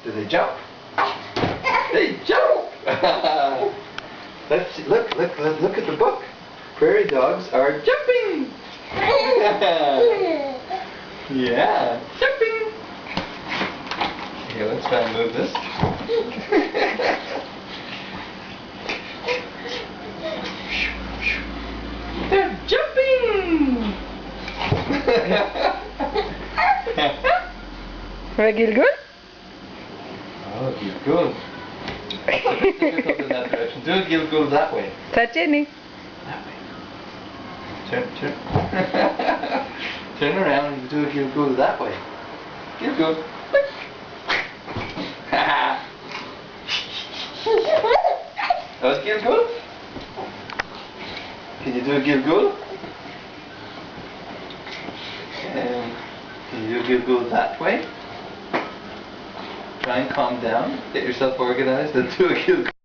Do they jump? They jump! Let's see. Look at the book. Prairie dogs are jumping! Yeah, jumping! Okay, let's try and move this. They're jumping! Right, Gilgul? Oh, Gilgul. Difficult in that direction. Do a Gilgul that way. Touch any. That way. Turn. Turn around and do a Gilgul that way. Gilgul. That was Gilgul? Can you do a Gilgul? Can you do a Gilgul that way? Try and calm down. Get yourself organized and do a Gilgul.